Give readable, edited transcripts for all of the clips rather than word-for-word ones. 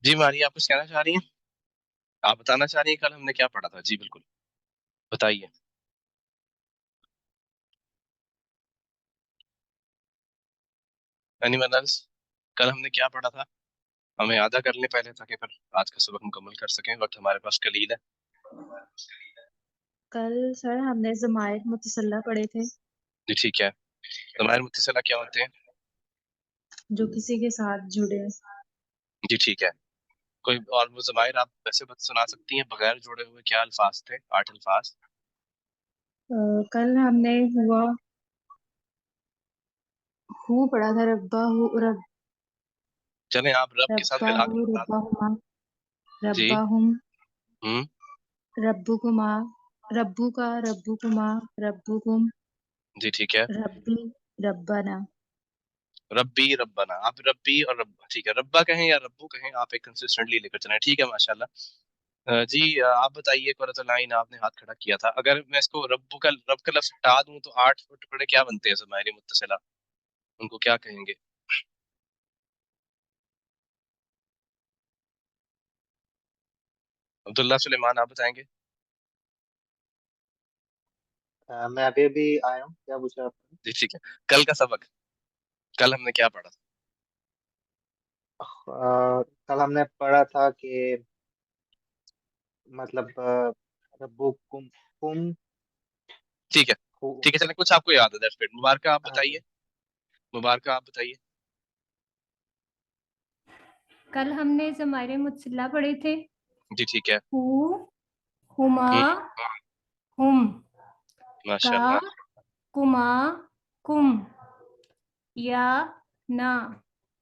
جی ماری، آپ کچھ کہنا چاہ رہی ہیں؟ آپ بتانا چاہ رہی ہیں کل ہم نے کیا پڑھا تھا؟ جی بالکل بتائیے. Any one else? کل ہم نے کیا پڑھا تھا؟ ہمیں یاد کر لیں پہلے تاکہ پھر آج کا سبق مکمل کر سکیں. وقت ہمارے پاس قلیل ہے. کل سر ہم نے ضمائر متصلہ پڑھے تھے جی ٹھیک ہے. ضمائر متصلہ کیا ہوتے ہیں؟ جو کسی کے ساتھ جڑے. جی ٹھیک ہے. کوئی اور وہ ضمائر آپ ویسے سنا سکتی ہیں بغیر جڑے ہوئے؟ کیا الفاظ تھے؟ 8 الفاظ. کل ہم نے ہو پڑھا تھا. ربا ہو، چلیں آپ رب کے ساتھ ربا ملا ہو، کر بتا دیں. ربا ہما، جی. ربا ہم، ہوں. ربکما، ربو کا، ربکما، ربکم، جی ٹھیک ہے. ربی، ربنا. ربی ربنا. آپ ربی اور رب ٹھیک ہے. ربا کہیں یا ربو کہیں، آپ ایک کنسسٹنٹلی لے کر چلیں. ٹھیک ہے ماشاءاللہ. جی آپ بتائیے. قرۃ العین آپ نے ہاتھ کھڑا کیا تھا. اگر میں اس کو رب کا لفظ ہٹا دوں تو 8 ٹکڑے کیا بنتے ہیں ضمائر متصلہ؟ ان کو کیا کہیں گے؟ عبداللہ سلیمان آپ بتائیں گے. میں ابھی ابھی آیا ہوں. کیا پوچھا آپ نے؟ جی ٹھیک ہے. کل کا سبق، کل ہم نے کیا پڑھا؟ کل ہم نے پڑھا تھا کہ مطلب ربکم کم ٹھیک ہے. ٹھیک ہے چلیں کچھ آپ کو یاد ہے. That's good. مبارکہ آپ ہاں جی. بتائیے. مبارکہ آپ بتائیے. کل ہم نے ضمائر متصلہ پڑھے تھے. جی ٹھیک ہے. ہو، ہما، ہم، ماشاء کا، اللہ. کما، کم، یا، نا.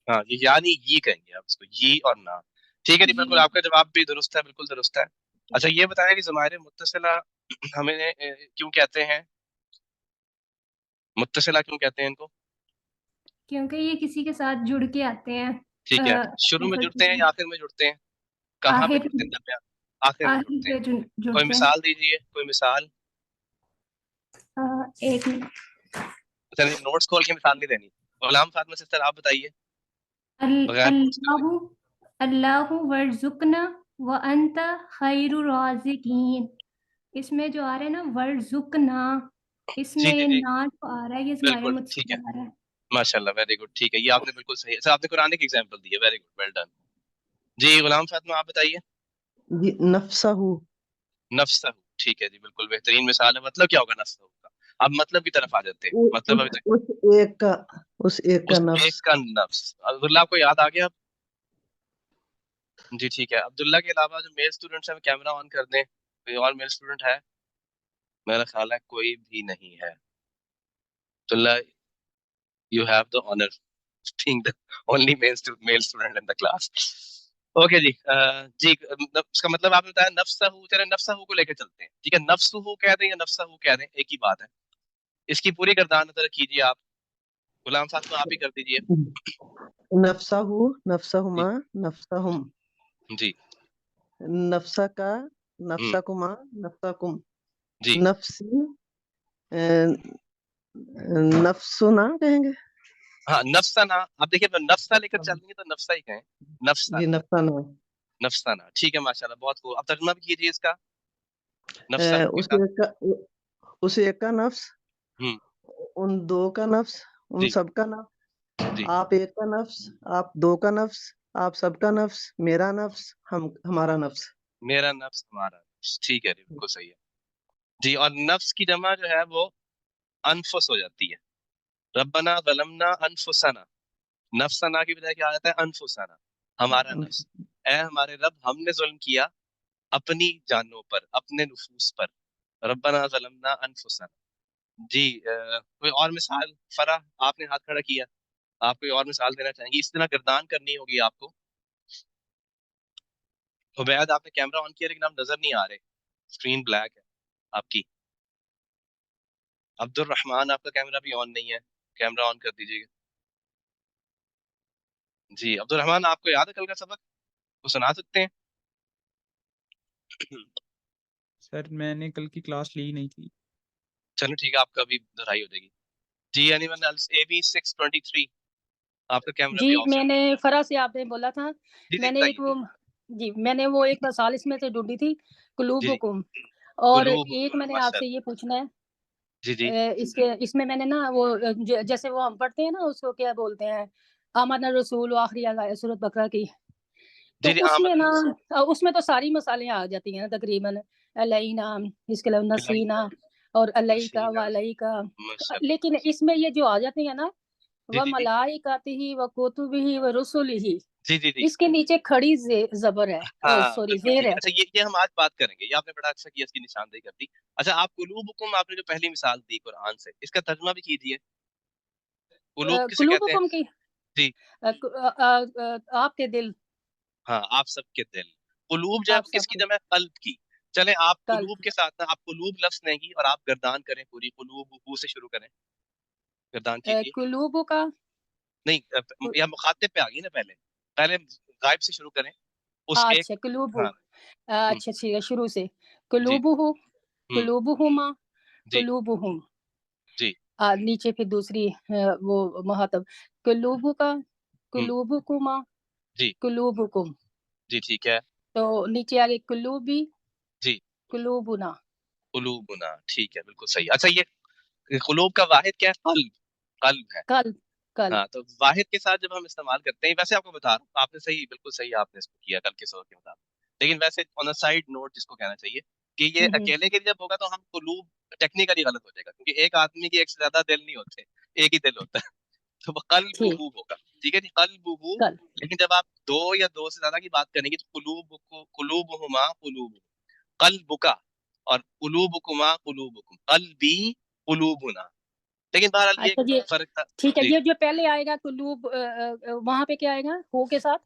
ہاں یعنی یہ کہیں گے آپ اس کو، یہ اور نہ. ٹھیک ہے جی بالکل. آپ کا جواب بھی درست ہے، بالکل درست ہے. اچھا یہ بتائیں کہ ضمائر متصلہ ہمیں کیوں کہتے ہیں؟ متصلہ کیوں کہتے ہیں ان کو؟ کیونکہ یہ کسی کے ساتھ جڑ کے آتے ہیں. ٹھیک ہے. شروع میں جڑتے ہیں یا آخر میں جڑتے ہیں؟ کہاں پہ آخر جڑتے ہیں؟ درمیان، آخر میں جڑتے ہیں. پہ کوئی جڑتے ہیں. مثال دیجیے، کوئی مثال. ایک منٹ. چلیے نوٹس کھول کے مثال نہیں دینی. غلام فاطمہ سسٹر آپ بتائیے بغیر نوٹس کے. اللہ ورزقنا وانت خیر الرازقین. اس میں جو آ رہا ہے نا ورزقنا، اس جی میں جی جی نا جو آ رہا ہے یہ ہمارے بالکل ٹھیک ہے. متصل آ رہا ہے. ماشاء اللہ ویری گڈ. ٹھیک ہے یہ آپ نے بالکل صحیح. اچھا آپ نے قرآن کی ایگزامپل دی ہے. Very good, well done. جی غلام فاطمہ آپ بتائیے. جی نفسہ. نفسہ. ٹھیک ہے جی بالکل بہترین مثال ہے. مطلب کیا ہوگا نفسہ کا؟ اب مطلب کی طرف آ جاتے ہیں. مطلب ابھی تک اس ایک کا، اس ایک کا اس نفس. ایک کا نفس. عبداللہ آپ کو یاد آ گیا؟ جی ٹھیک ہے. عبداللہ کے علاوہ جو میل اسٹوڈنٹس ہیں وہ کیمرہ آن کر دیں. کوئی اور میل اسٹوڈنٹ ہے؟ میرا خیال ہے کوئی بھی نہیں ہے. عبداللہ you have the honor of being the only male student in the class. Okay جی. جی اس کا مطلب آپ نے بتایا نفسہ. چلے نفسہ کو لے کے چلتے ہیں. ٹھیک ہے نفسہ کہہ دیں یا نفسہ کہہ دیں ایک ہی بات ہے. اس کی پوری گردان نظر کیجیے آپ. غلام فاطمہ آپ ہی کر دیجیے. نفسہ، نفسہما، نفسہم. جی. نفسہ کا، نفسہ کما، نفسہ کم. جی نفسی، نفسنا کہیں گے. ہاں نفسانہ. آپ دیکھیے نفسہ لے کر چل رہی ہے تو نفسہ ہی کہیں. جی نفسانہ. نفسنا. نفسانہ ٹھیک ہے ماشاءاللہ بہت خوب. اب ترجمہ بھی کیجیے اس کا. نفسہ کا. اس ایک کا نفس، ان دو کا نفس، ان جی سب کا نفس. جی آپ ایک کا نفس، آپ دو کا نفس، آپ سب کا نفس، میرا نفس، ہمارا نفس. میرا نفس ہمارا نفس. ٹھیک ہے بالکل صحیح ہے جی. اور نفس کی جمع جو ہے وہ انفس ہو جاتی ہے. ربنا ظلمنا انفسنا. نفسنا کی بجائے کیا آ جاتا ہے؟ انفسنا. ہمارا نفس. اے ہمارے رب ہم نے ظلم کیا اپنی جانوں پر، اپنے نفوس پر. ربنا ظلمنا انفسنا. جی کوئی اور مثال؟ فرح آپ نے ہاتھ کھڑا کیا. آپ کوئی اور مثال دینا چاہیں گی؟ اس طرح گردان کرنی ہوگی آپ کو. عبید آپ نے کیمرہ آن کیا لیکن آپ نظر نہیں آ رہے. اسکرین بلیک ہے آپ کی. عبد الرحمان آپ کا کیمرہ بھی آن نہیں ہے. کیمرہ آن کر دیجیے گا. جی عبد الرحمان آپ کو یاد ہے کل کا سبق؟ وہ سنا سکتے ہیں؟ سر میں نے کل کی کلاس لی نہیں تھی. چلو ٹھیک ہے آپ کا بھی دہرائی ہو جائے گی. جی any one else? A B 623. आपका कैमरा भी जी, ऑफ है। मैंने फरा से आपने बोला था, जी जी मैंने एक बताइए। वो जी, मैंने वो एक मिसाल इसमें से ढूँढी थी, जी जी कुलूबुकुम। और कुलूब एक मैंने आपसे माशाल्लाह। ये पूछना है, जी जी इसमें मैंने ना वो जैसे वो हम पढ़ते हैं ना, उसको क्या बोलते हैं, आमना रसूल आखिरी आया सूरत बकरा की, तो जी जी उसमें आमन ना उसमें तो सारी मसालें आ जाती हैं ना तकरीबन, अलैना, इसके अलावा नसीना और अलैका व नसीना अलैका, माशाल्लाह। लेकिन इसमें ये जो आ जाती है ना, जी व जी जी मलाइकातिही व कुतुबिही व रुसुलिही, जी जी जी इसके नीचे खड़ी ज़बर है, हाँ सॉरी बिल्कुल ज़ेर ठीक है। है। अच्छा ये हम आज बात करेंगे, ये आपने बड़ा अच्छा किया, इसकी निशानदेही कर दी। अच्छा आप कुलूबुकुम आपने जो पहली मिसाल दी कुरान से, इसका तर्जुमा भी कीजिए। कुलूब किसे कहते हैं? कुलूबुकुम की जी आपके दिल, हाँ आप सबके दिल। कुलूब जो है आप वो किसकी सबके जमा है? कल्ब की। चले आप कल्ब। कुलूब के साथ ना आप कुलूब लफ्ज लेंगी और आप गर्दान करें पूरी, कुलूब हु से शुरू करें, गर्दान कीजिए। कुलूबु का नहीं या मुखातिब पे आ गई ना, पहले पहले गायब से शुरू करें उस एक। अच्छा कुलूबु, हाँ हम्म, अच्छा ठीक है, शुरू से जी कुलूबुहु, हम्म कुलूबुहुमा, जी कुलूबुहुम, जी नीचे फिर दूसरी वो मुहातब, कुलूबु का, हम्म कुलूबुकुमा, जी कुलूबुकुम, जी ठीक है। तो नीचे आगे कुलूबी, जी कुलूबुना, कुलूबुना ठीक है, बिल्कुल सही। अच्छा ये कुलूब का वाहिद क्या है? कल्ब, कल्ब है। कल्ब, कल्ब, हाँ तो वाहिद के साथ जब हम इस्तेमाल करते हैं, वैसे आपको बता रहा हूँ, आपने सही, बिल्कुल सही आपने इसको किया कल के सबक के मुताबिक, लेकिन वैसे ऑन अ साइड नोट जिसको कहना चाहिए कि ये हम्म, अकेले के लिए जब होगा तो हम कुलूब टेक्निकली गलत हो जाएगा, क्योंकि एक आदमी के एक से ज्यादा दिल नहीं होते, एक ही दिल होता है। तो वो ठीक, कल्बुहू होगा, ठीक है जी, कल्बुहू। कल्ब, लेकिन जब आप दो या दो से ज्यादा की बात करेंगे तो कुलूबुहुमा कुलूब, कल्बुका और कुलूबुकुमा कुलूबुकुम, कल्बी कुलूबुना। लेकिन बहरहाल ये अच्छा जी, फर्क था। ठीक है, जी ये जो पहले आएगा कुलूब, वहाँ पे क्या आएगा, हो के साथ,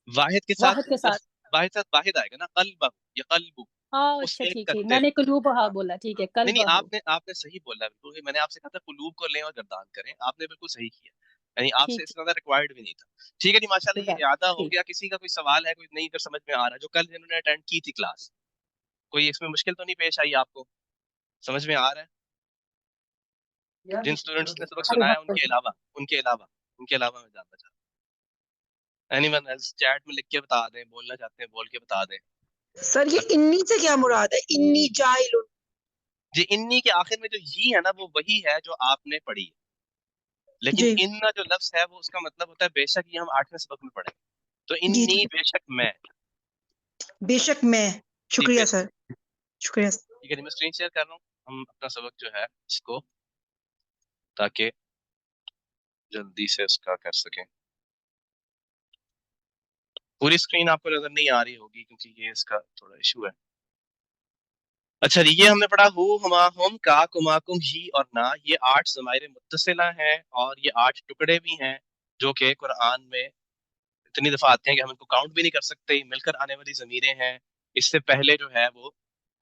वाहिद के साथ वाहिद के साथ, लफ्ज, वाहिद साथ वाहिद आएगा ना, कल्ब या कल्बु, उस अच्छा एक ठीक का ठीक, दिल। मैंने कुलूब हा बोला, ठीक है, नहीं नहीं कल्ब हो, आपने आपने सही बोला, बिल्कुल मैंने आपसे कहा था कुलूब को लें और गर्दान करें, आपने बिल्कुल सही किया, यानी आपसे ठीक इससे ज्यादा रिक्वायर्ड भी नहीं था। ठीक है जी माशाल्लाह, ठीक ये है, इरादा हो ठीक, गया। किसी का कोई सवाल है, कोई नहीं अगर समझ में आ रहा है, जो कल जिन्होंने अटेंड की थी क्लास, कोई इसमें मुश्किल तो नहीं पेश आई आपको? समझ में आ रहा है जिन स्टूडेंट्स ने सबक सुना है उनके अल्हम्दुलिल्लाह। अलावा, उनके अलावा, उनके अलावा मैं जानना चाहता हूँ। एनीवन एल्स चैट में लिख के बता दें, बोलना चाहते हैं बोल के बता दें। सर ये इन्नी से क्या मुराद है? इन्नी जाहिलुन। जी इन्नी के आखिर में जो ही है ना, वो वही है जो आपने पढ़ी है, लेकिन जी इन्ना जो लफ्ज है वो उसका मतलब होता है बेशक, ये हम 8वें सबक में पढ़ेंगे। तो जी इन्नी जी, बेशक मैं। बेशक मैं। जी शुक्रिया बेशक। सर, शुक्रिया। ठीक है जी, मैं स्क्रीन शेयर कर रहा हूँ, हम अपना सबक जो है इसको, ताकि जल्दी से उसका कर सकें। पूरी स्क्रीन आपको नजर नहीं आ रही होगी क्योंकि ये इसका थोड़ा इशू है। अच्छा जी, ये हमने पढ़ा हु हुमा हुम का कुमा कुम ही और ना, ये 8 ज़माइर मुत्तसिला हैं और ये 8 टुकड़े भी हैं जो कि कुरान में इतनी दफा आते हैं कि हम इनको काउंट भी नहीं कर सकते, मिलकर आने वाली ज़मीरें हैं। इससे पहले जो है वो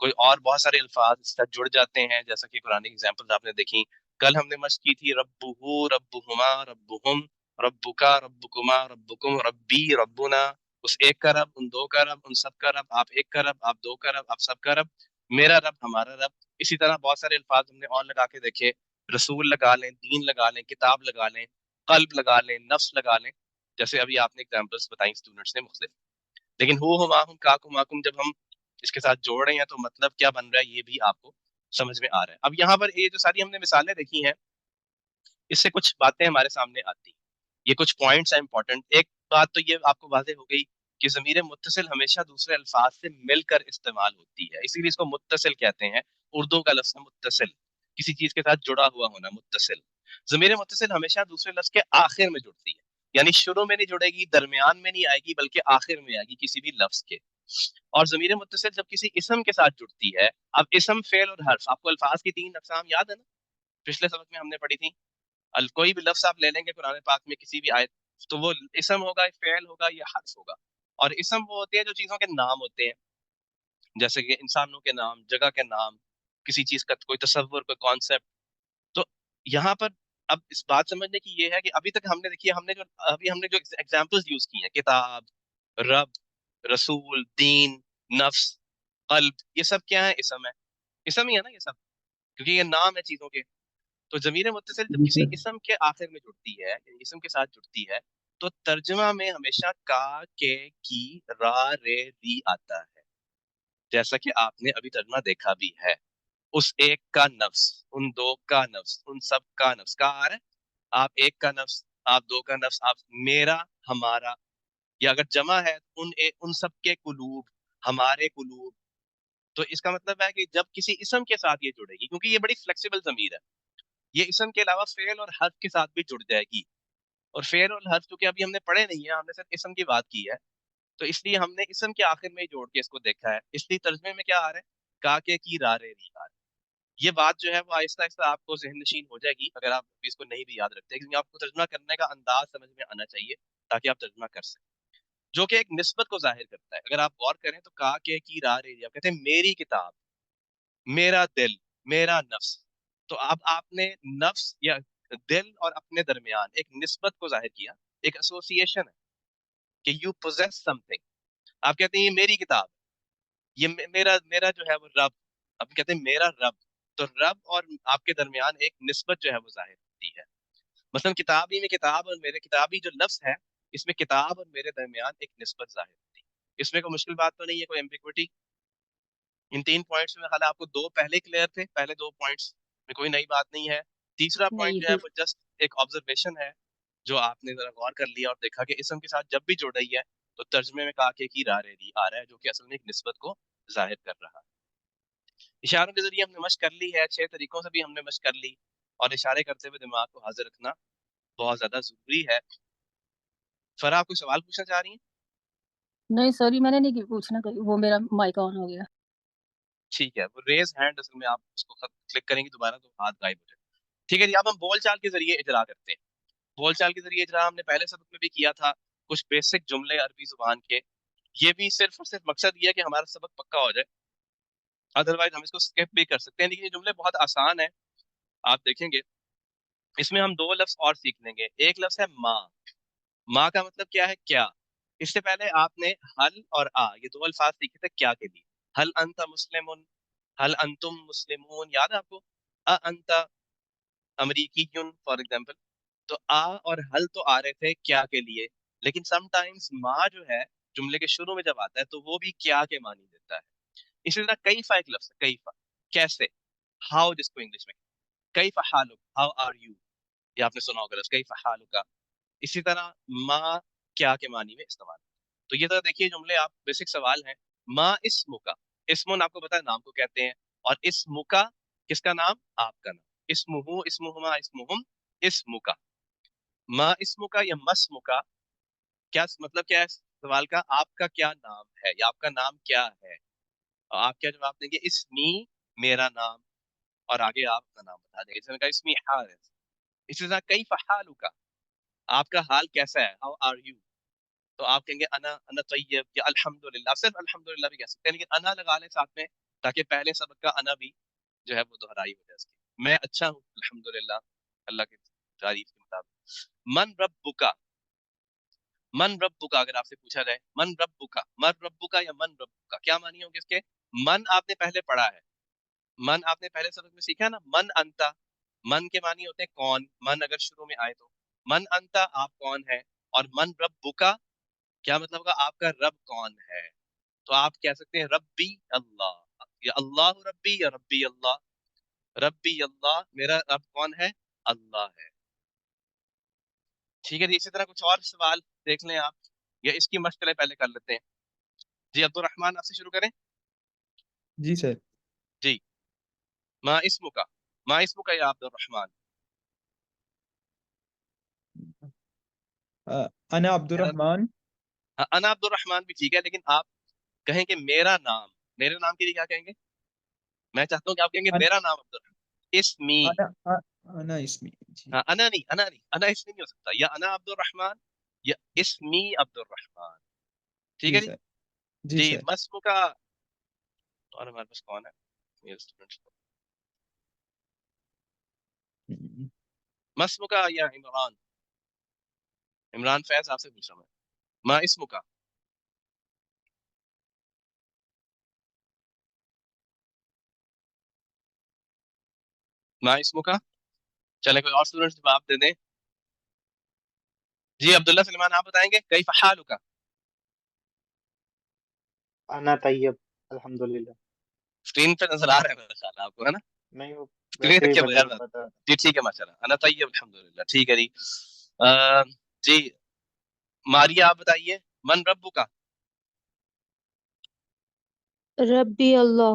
कोई और बहुत सारे अल्फाज इसके साथ जुड़ जाते हैं, जैसा कि कुरानी एग्जांपल्स आपने देखी। कल हमने मश्क की थी रब्बुहु रब्बुहुमा रब्बुहुम रब्बुका रब्बुकुमा रब्बुकुम रब्बी रब्बुना, उस एक का रब, उन दो का रब, उन सब का रब, आप एक का रब, आप दो का रब, आप सब का रब, मेरा रब, हमारा रब। इसी तरह बहुत सारे अल्फाज हमने और लगा के देखे, रसूल लगा लें, दीन लगा लें, किताब लगा लें, कल्ब लगा लें, नफ्स लगा लें, जैसे अभी आपने एग्जांपल्स बताई स्टूडेंट्स ने मुख्तलिफ। लेकिन हु हुमाहुम काकुम माकुम जब हम इसके साथ जोड़ रहे हैं तो मतलब क्या बन रहा है ये भी आपको समझ में आ रहा है। अब यहाँ पर ये जो सारी हमने मिसालें देखी हैं, इससे कुछ बातें हमारे सामने आती हैं, ये कुछ पॉइंट्स हैं इंपॉर्टेंट। एक बात तो ये आपको वाज़ेह हो गई कि ज़मीर मुत्तसिल हमेशा दूसरे अल्फाज से मिलकर इस्तेमाल होती है, इसीलिए इसको मुत्तसिल कहते हैं। उर्दू का लफ्ज़ है मुत्तसिल, किसी चीज के साथ जुड़ा हुआ होना, मुत्तसिल। ज़मीर मुत्तसिल हमेशा दूसरे लफ्ज़ के आखिर में जुड़ती है, यानी शुरू में नहीं जुड़ेगी, दरमियान में नहीं आएगी, बल्कि आखिर में आएगी किसी भी लफ्ज़ के। और ज़मीर मुत्तसिल जब किसी इसम के साथ जुड़ती है, अब इसम, फेल और हर्फ, आपको अल्फाज की 3 अक़साम याद है ना, पिछले सबक में हमने पढ़ी थी। कोई भी लफ्ज आप ले लेंगे कुरान पाक में किसी भी आयत, तो वो इसम होगा, फेल होगा या हर्फ होगा। और इसम वो होते हैं जो चीजों के नाम होते हैं, जैसे कि इंसानों के नाम, जगह के नाम, किसी चीज का कोई तसव्वुर, कोई कॉन्सेप्ट। तो यहाँ पर अब इस बात समझने की ये है कि अभी तक हमने देखिए, हमने जो एग्जाम्पल्स यूज की हैं, किताब, रब, रसूल, दीन, नफ्स, कल्ब, ये सब क्या है? इसम है। इसम ही है ना ये सब, क्योंकि ये नाम है चीजों के। تو ज़मीर मुत्तसिल जब जी किसी सर। इसम के आखिर में जुड़ती है, यानी इसम के साथ जुड़ती है, तो तर्जुमा में हमेशा का, के, की, रा, रे, री आता है, जैसा कि आपने अभी तर्जुमा देखा भी है। उस एक का नफ्स, उन दो का नफ्स, उन सब का नफ्स, का आ रहा है, आप एक का नफ्स, आप दो का नफ्स, आप मेरा, हमारा, या अगर जमा है उन सब के कुलूब, हमारे कुलूब। तो इसका मतलब है कि जब किसी इसम के साथ ये जुड़ेगी, क्योंकि ये बड़ी फ्लेक्सिबल ज़मीर है, ये इसम के अलावा फेल और हर्फ के साथ भी जुड़ जाएगी। और फेल और हर्फ चूंकि अभी हमने पढ़े नहीं है, हमने सिर्फ इसम की बात की है, तो इसलिए हमने इसम के आखिर में ही जोड़ के इसको देखा है। इसलिए तर्जमे में क्या आ रहा है, का, के, की, रा, रे, री आ रहा है। ये बात जो है वो आहिस्ता आहिस्ता आपको जहन नशीन हो जाएगी अगर आप इसको नहीं भी याद रखते, क्योंकि आपको तर्जमा करने का अंदाज समझ में आना चाहिए ताकि आप तर्जमा कर सकें, जो कि एक निस्बत को जाहिर करता है। अगर आप गौर करें तो का, के, की, रा, रे, री, आप कहते हैं मेरी किताब, मेरा दिल, मेरा नफ्स। तो अब आपने नफ्स या दिल और अपने दरमियान एक निस्बत को जाहिर किया, एक एसोसिएशन है कि यू पोजेस समथिंग। आप कहते हैं ये मेरी किताब, ये मेरा मेरा जो है वो रब, अब कहते हैं मेरा रब। तो रब और आपके दरमियान एक निस्बत जो है वो जाहिर होती है। मतलब किताबी में किताब और मेरे, किताबी जो लफ्ज है इसमें किताब और मेरे दरमियान एक निस्बत जाहिर होती है। इसमें कोई मुश्किल बात तो नहीं है, कोई एम्बिग्विटी। इन 3 पॉइंट्स में ख्याल है आपको 2 पहले क्लियर थे, पहले 2 पॉइंट्स में कोई नई बात नहीं है। तीसरा पॉइंट नहीं जो है वो जस्ट एक ऑब्जर्वेशन है जो आपने जरा गौर कर लिया और देखा कि इसम के साथ जब भी जुड़ रही है तो तर्जमे में का, के, की, रा, रे, री आ रहा है, जो कि असल में एक निस्बत को जाहिर कर रहा है। इशारों के जरिए हमने मशक कर ली है, 6 तरीकों से भी हमने मशक कर ली, और इशारे करते हुए दिमाग को हाजिर रखना बहुत ज्यादा जरूरी है। फरा, आप कोई सवाल पूछना चाह रही हैं? नहीं सॉरी, मैंने नहीं पूछना, वो मेरा माइक ऑन हो गया। ठीक है, वो रेज हैंड असल में आप उसको क्लिक करेंगे दोबारा तो हाथ गायब हो जाए। ठीक है जी, अब हम बोलचाल के जरिए इजरा करते हैं। बोलचाल के जरिए इजरा हमने पहले सबक में भी किया था, कुछ बेसिक जुमले अरबी जुबान के। ये भी सिर्फ और सिर्फ मकसद ये है कि हमारा सबक पक्का हो जाए, अदरवाइज हम इसको स्किप भी कर सकते हैं। लेकिन ये जुमले बहुत आसान है, आप देखेंगे इसमें हम 2 लफ्ज और सीख लेंगे। एक लफ्ज है माँ। माँ का मतलब क्या है, क्या। इससे पहले आपने हल और आ, ये 2 अल्फाज सीखे थे क्या के लिए। हल अंता मुस्लिमुन, हल अंतुम मुस्लिमून, याद है आपको। अ अंता अमरीकीयुन फॉर एग्जांपल। तो आ और हल तो आ रहे थे क्या के लिए, लेकिन समटाइम्स माँ जो है जुमले के शुरू में जब आता है तो वो भी क्या के मानी देता है। इसी तरह कैफा एक लफ्ज है, कैफा कैसे, हाउ जिसको इंग्लिश में, कैफा हालुक, हाउ आर यू, ये आपने सुना होगा लफ्ज कैफा हालुका। इसी तरह माँ क्या के मानी में इस्तेमाल। तो ये तो देखिए जुमले, आप बेसिक सवाल हैं। माँ इस्मुका, इस्मुन आपको पता है नाम को कहते हैं, और इस्मुका किसका नाम, आपका नाम। इस्मुहु, इस्मुहुमा, इस्मुहुम, इस्मुका। माँ इस्मुका या मस्मुका, क्या मतलब, क्या है सवाल का, आपका क्या नाम है या आपका नाम क्या है। और आप क्या जवाब देंगे, इस्मी, मेरा नाम, और आगे आप अपना नाम बता देंगे। जैसे मैंने कहा इस्मी हारिस। इसी तरह कई फहालुका, आपका हाल कैसा है, हाउ आर यू। तो आप कहेंगे अना अना तय्यब या अल्हम्दुलिल्लाह, सिर्फ अल्हम्दुलिल्लाह भी कह सकते हैं, लेकिन अना लगा लें साथ में ताकि पहले सबक का अना भी जो है वो दोहराई हो जाए इसकी। मैं अच्छा हूँ अल्हम्दुलिल्लाह, अल्लाह की तारीफ के मुताबिक। मन रब्बुका, मन रब्बुका अगर आपसे पूछा जाए मन रब्बुका, मन रब्बुका या मन रब्बुका, क्या मानी होंगे इसके। मन आपने पहले पढ़ा है, मन आपने पहले सबक में सीखा है ना, मन अंता, मन के मानी होते हैं कौन, मन अगर शुरू में आए तो मन अंता, आप कौन है। और मन रब्बुका क्या मतलब होगा, आपका रब कौन है। तो आप कह सकते हैं रब्बी अल्लाह, या अल्लाह रब्बी, या रब्बी अल्लाह। रब्बी अल्लाह, मेरा रब कौन है, अल्लाह है। ठीक है जी, इसी तरह कुछ और सवाल देख लें आप, या इसकी मशक़लें पहले कर लेते हैं। जी अब्दुल आपसे शुरू करें। जी सर। जी, माँ इस्मुका, माँ इस्मुका या अब्दुल अना अब्दुल रहमान। रहमान। अना अब्दुल रहमान भी ठीक है, लेकिन आप कहेंगे मेरा नाम, मेरे नाम के लिए क्या कहेंगे, मैं चाहता हूँ कि आप कहेंगे अन, मेरा नाम अब्दुल रहमान, इस्मी। अना अना इसमी जी। हाँ, अना नहीं, अना नहीं, अना इसमें नहीं हो सकता, या अना अब्दुल रहमान या इस्मी अब्दुल रहमान। ठीक जी है जी। सर। जी जी सर। मस्क का, और हमारे पास कौन है, मेरे स्टूडेंट्स, हम्म, मस्क का या इमरान, इमरान फैज आपसे पूछ रहा हूँ मैं, माँ इस्म का। माँ इस्म का, चले कोई और स्टूडेंट जवाब दे दें। जी अब्दुल्ला सलमान आप बताएंगे कैफ हालुका। अना तैयब अल्हम्दुलिल्लाह। स्क्रीन पे नजर आ रहा है मेरा ख्याल आपको, है ना? नहीं वो स्क्रीन वैसे ही के बता बगैर बता जी ठीक है माशाल्लाह, अना तैयब अल्हम्दुलिल्लाह, ठीक है जी। जी मारिया आप बताइए मन रब्बुका। रब्बी अल्लाह।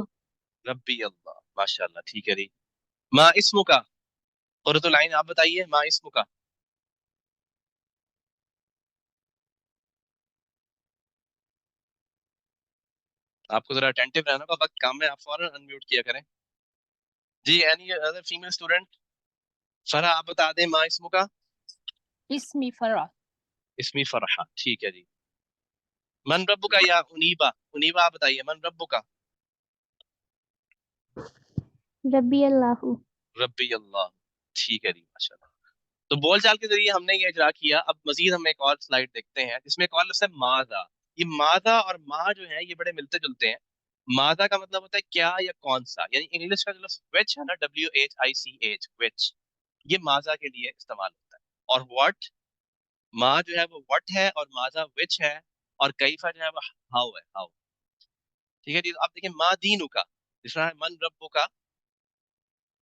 रब्बी अल्लाह, माशाल्लाह, ठीक है जी। मा इस्मुका, कुर्रतुल आइन आप बताइए मा इस्मुका। आपको जरा अटेंटिव रहना होगा, वक्त काम में आप फौरन अनम्यूट किया करें। जी any other female student? Farha आप बता दें मा इस्मुका। इसमी फरा। इस्मी फरहा, ठीक है जी। मन रब्बुका या उनीबा, उनीबा आप बताइए मन रब्बुका। रब्बी अल्लाहु। रब्बी अल्लाह, ठीक है जी माशाल्लाह। तो बोलचाल के जरिए हमने ये इजरा किया। अब मजीद हम एक और स्लाइड देखते हैं जिसमें एक और लफ्ज़ है मादा। ये मादा और मा जो है ये बड़े मिलते जुलते हैं। मादा का मतलब होता है क्या या कौन सा, यानी इंग्लिश का जो लफ्ज़ विच है ना, WHICH विच, ये माजा के लिए इस्तेमाल होता है। और व्हाट, मा जो है वो व्हाट है और माजा विच है, और कैफा जो है वो हाउ है, हाउ। ठीक है जी। तो आप देखिए मा दीनु का, जिस तरह है मन रब्बु का,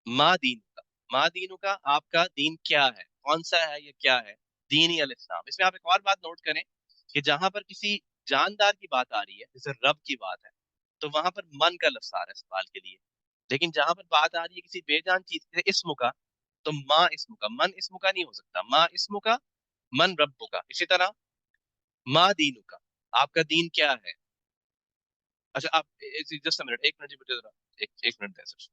मा दीनु का, मा दीनु का आपका दीन क्या है, कौन सा है, ये क्या है, दीन अल इस्लाम। इसमें आप एक और बात नोट करें कि जहां पर किसी जानदार की बात आ रही है, जैसे रब की बात है, तो वहां पर मन का लफ्ज आ रहा है सवाल के लिए। लेकिन जहां पर बात आ रही है किसी बेजान चीज के इस्म का, तो माँ इस्म का, मन इस्म का नहीं हो सकता। माँ इस्म का, मन रब्बु का। इसी तरह माँ दीनु का, आपका दीन क्या है। अच्छा आप जस्ट मिनट, एक मिनट जी मुझे जरा एक मिनट दें सर।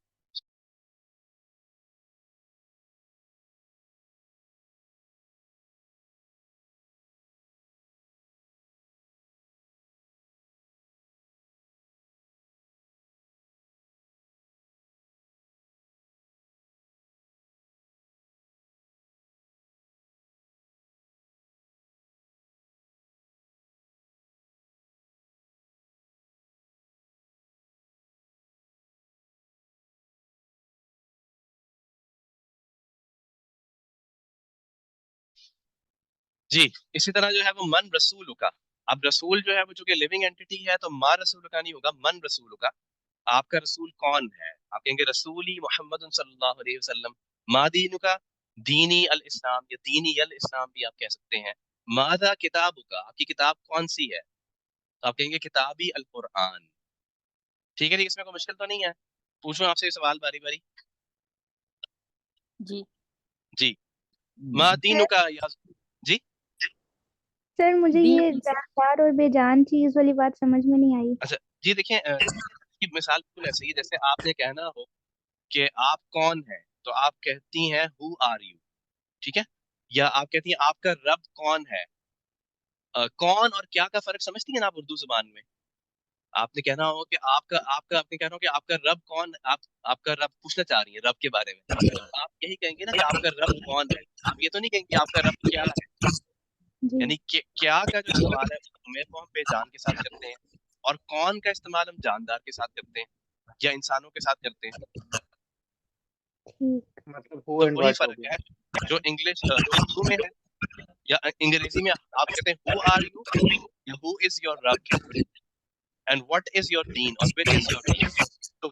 जी इसी तरह जो है वो मन रसूल का। अब रसूल जो है वो चूंकि लिविंग एंटिटी है, तो माँ रसूल का नहीं होगा, मन रसूल का। आपका रसूल कौन है, आप कहेंगे रसूली मोहम्मद सल्लल्लाहु अलैहि वसल्लम। मा दीनु का, दीनी अल इस्लाम या दीनी अल इस्लाम भी आप कह सकते हैं। मादा किताबु का, आपकी किताब कौन सी है, तो आप कहेंगे किताबी अल कुरआन। ठीक है जी, इसमें कोई मुश्किल तो नहीं है? पूछूं आपसे ये सवाल बारी बारी? जी जी मा दीनु का या जी। सर मुझे दीन ये जानदार और बेजान चीज वाली बात समझ में नहीं आई। अच्छा जी देखिए इसकी मिसाल बिल्कुल ऐसे ही, जैसे आपने कहना हो कि आप कौन है, तो आप कहती हैं हु आर यू, ठीक है। या आप कहती हैं आपका रब कौन है। कौन और क्या का फर्क समझती हैं ना आप उर्दू जुबान में? आपने कहना हो कि आपका आपका आपने कहना हो कि आपका रब कौन, आप आपका रब पूछना चाह रही हैं रब के बारे में, तो आप यही कहेंगे ना कि आपका रब कौन है। आप ये तो नहीं कहेंगे कि आपका रब क्या है। जी यानी क्या का जो इस्तेमाल है हमें वो हम बेजान के साथ करते हैं, और कौन का इस्तेमाल हम जानदार के साथ करते हैं या इंसानों के साथ करते हैं। ठीक। मतलब हु तो एंड वही व्हाट हो फर्क गया। है जो इंग्लिश जो उर्दू में है या अंग्रेजी में आप कहते हैं हु आर यू या हु इज योर रब एंड व्हाट इज योर दीन और विच इज योर दीन। तो